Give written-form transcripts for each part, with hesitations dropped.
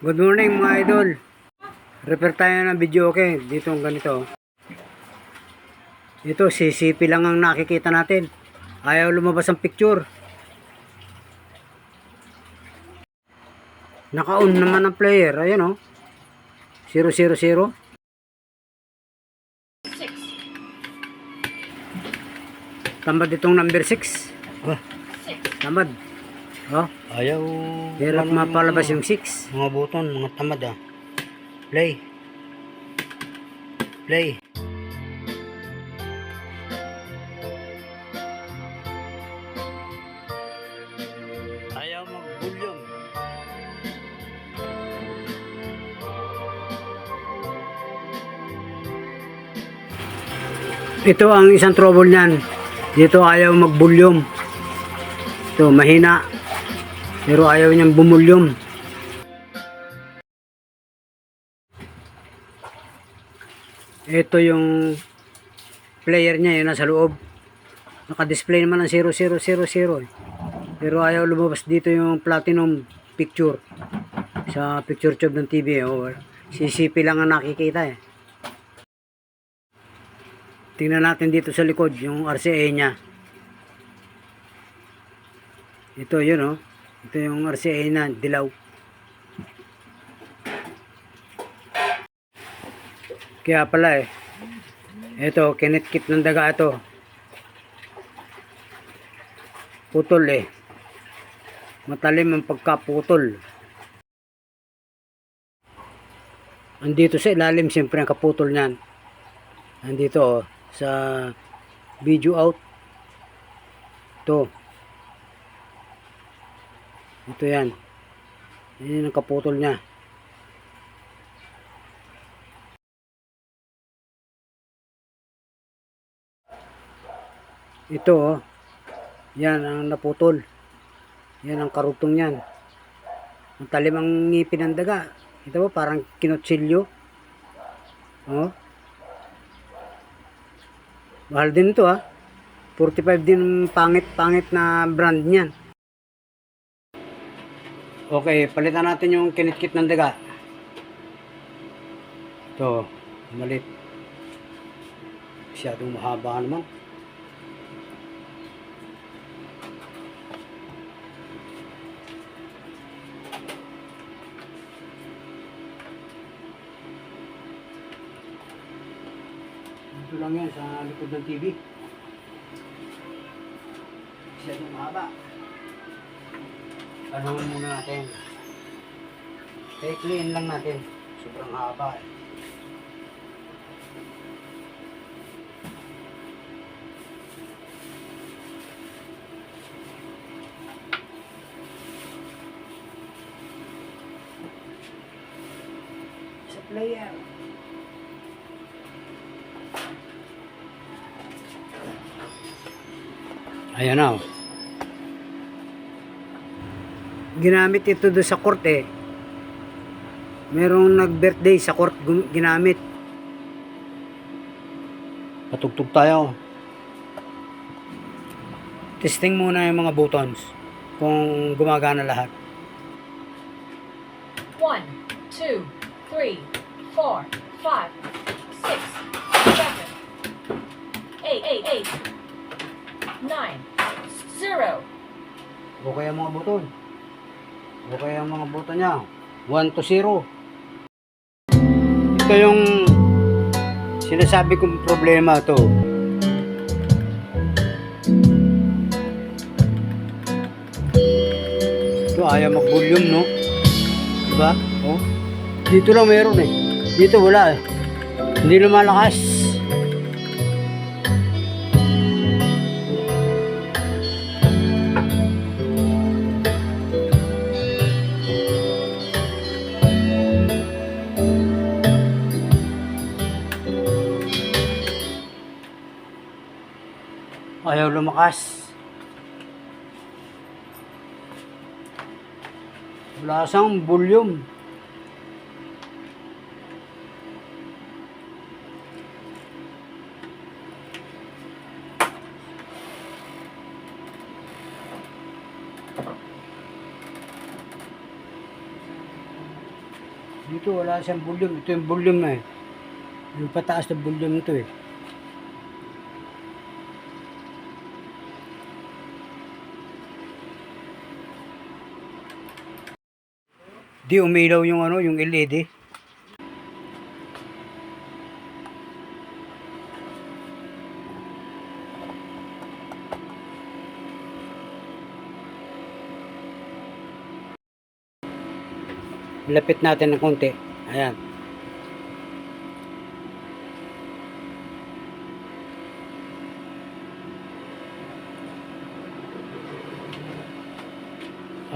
Good morning mga idol. Repair tayo ng video okay. Dito ang ganito. Ito CCP lang ang nakikita natin. Ayaw lumabas ang picture. Naka-on naman ang player. Ayan o. 000. Tamad itong number 6. Tamad. Oh. Ayaw. Hirap mapalabas yung 6. Mga buton, mga tamad Play. Play. Ayaw magbulyong. Ito ang isang trouble niyan. Dito ayaw magbulyom. Ito mahina. Pero ayaw niyang bumulyom. Ito yung player niya, yun nasa loob. Naka-display naman ng 0000. Pero ayaw lumabas dito yung platinum picture. Sa picture tube ng TV. CCP lang ang nakikita eh. Tingnan natin dito sa likod yung RCA niya. Ito yun oh. Ito yung RCA na dilaw. Kaya pala eh. Ito, kinitkit ng daga ito. Putol eh. Matalim ang pagkaputol. Andito sa ilalim, siyempre ang kaputol niyan. Andito oh, sa video out. Ito. Ito yan. Yan ang kaputol niya. Ito oh. Yan ang naputol. Yan ang karugtong yan. Ang talim ang ngipin ng daga. Ito ba parang kinutsilyo. Oh. Mahal din ito 45 din pangit na brand niyan. Okay, palitan natin yung kinitkit ng daga. Ito, malit. Masyadong mahaba naman. Ito lang yan sa likod ng TV. Masyadong mahaba. Tanungin muna natin. Clean lang natin. Sobrang haba eh. Sa player. Ayan na. Ginamit ito doon sa court eh. Merong nag-birthday sa court ginamit. Patugtog tayo. Testing muna yung mga buttons kung gumagana lahat. 1, 2, 3, 4, 5, 6, 7, 8, 9, 0. Okay ang mga buton. Okay ang mga buton niya. 1 to 0. Ito yung sinasabi kong problema to. Ito ayaw mag-volume no. Diba? Oh. Dito lang meron eh. Dito wala eh. Hindi lumalakas. Ayaw lumakas. Wala siyang volume. Dito wala siyang volume. Ito yung volume na eh. Yung pataas na volume nito eh. Di umilaw yung ano, yung LED. Lapit natin ng konti. Ayan.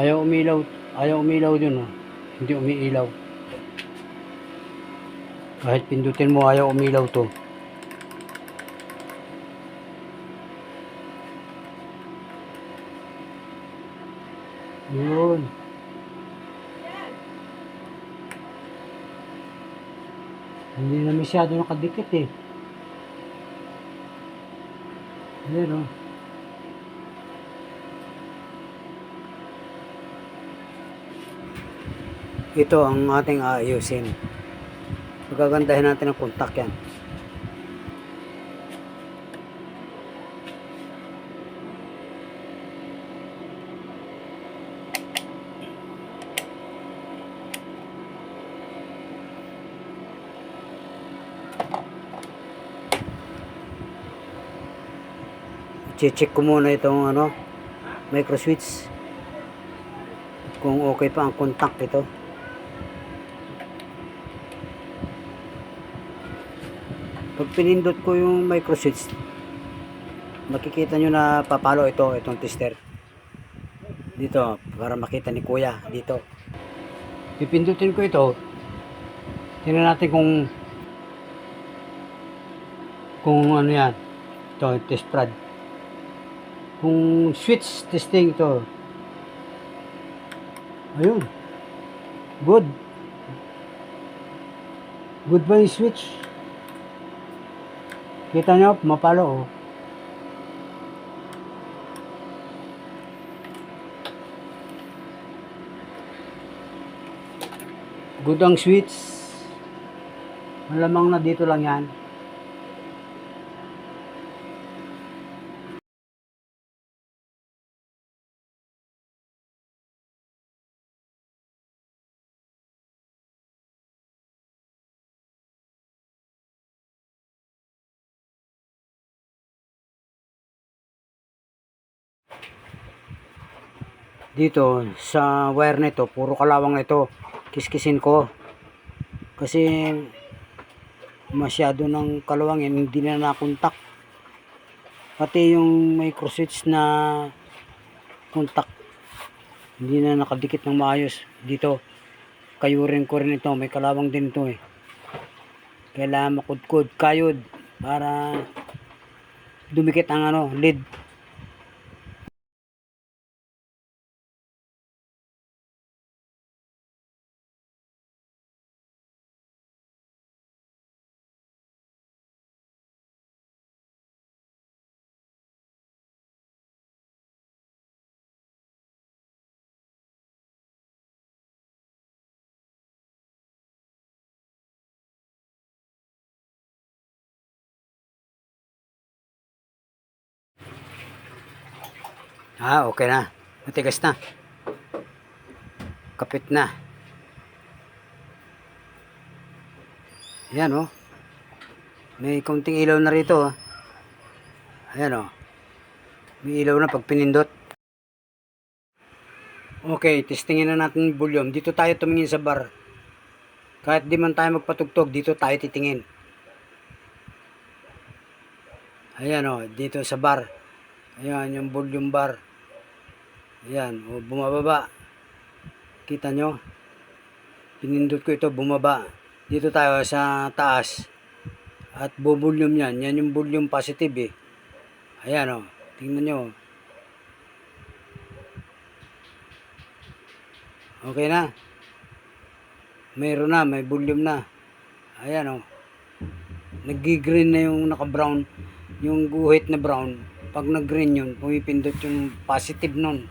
Ayaw umilaw dun oh. Hindi umiilaw. Kahit pindutin mo ayaw umilaw to. Yun. Hindi na masyado nakadikit eh. Ayan oh. Ito ang ating aayusin. Pagagandahin natin ang kontak yan. I-check ko muna itong ano, micro switch. Kung okay pa ang kontak ito. Pag pinindot ko yung micro switch, makikita nyo na papalo itong tester. Dito, para makita ni kuya, dito. Pipindutin ko ito. Tingnan natin kung ano yan. Ito, test prod. Kung switch testing ito. Ayun. Good. Good ba yung switch? Kita nyo, mapalo oh. Good ang switch. Malamang na dito lang yan. Dito sa wire nito, puro kalawang ito. Kiskisin ko. Kasi masyado ng kalawang yan, hindi na nakontak. Pati yung micro switch na kontak, hindi na nakadikit ng maayos. Dito, kayurin ko rin ito. May kalawang din ito eh. Kailangan makudkod, kayod, para dumikit ang ano, lead. Okay na. Matigas na. Kapit na. Ayan oh. May konting ilaw na rito oh. Ayan oh. May ilaw na pag pinindot. Okay, testingin na natin yung volume. Dito tayo tumingin sa bar. Kahit di man tayo magpatugtog, dito tayo titingin. Ayan oh, dito sa bar. Ayan yung volume bar. Ayan, o bumababa. Kita nyo? Pinindot ko ito, bumaba. Dito tayo sa taas. At volume yan. Yan yung volume positive eh. Ayan o. Tingnan nyo. Okay na. Mayroon na, may volume na. Ayan o. Nag-green na yung naka-brown. Yung guhit na brown. Pag nag-green yun, pumipindot yung positive nun.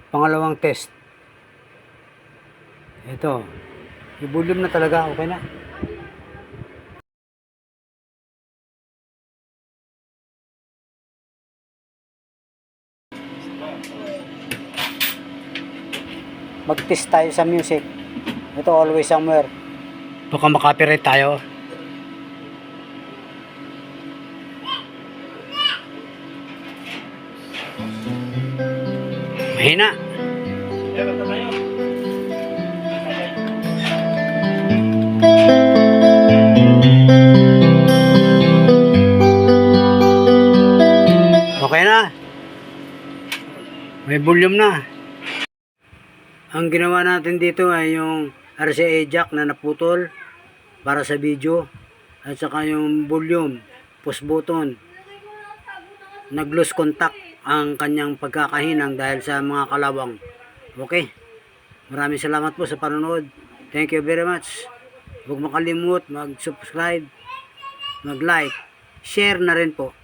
Pangalawang test. Ito. Yung volume na talaga. Okay na. Mag-test tayo sa music. Ito, Always Somewhere. Baka makapiright tayo. Mahina. Okay na. May volume na. Ang ginawa natin dito ay yung RCA jack na naputol para sa video at saka yung volume, push button. Nag-lose contact ang kanyang pagkakahinang dahil sa mga kalawang. Okay. Maraming salamat po sa panonood. Thank you very much. Huwag makalimut mag-subscribe, mag-like, share na rin po.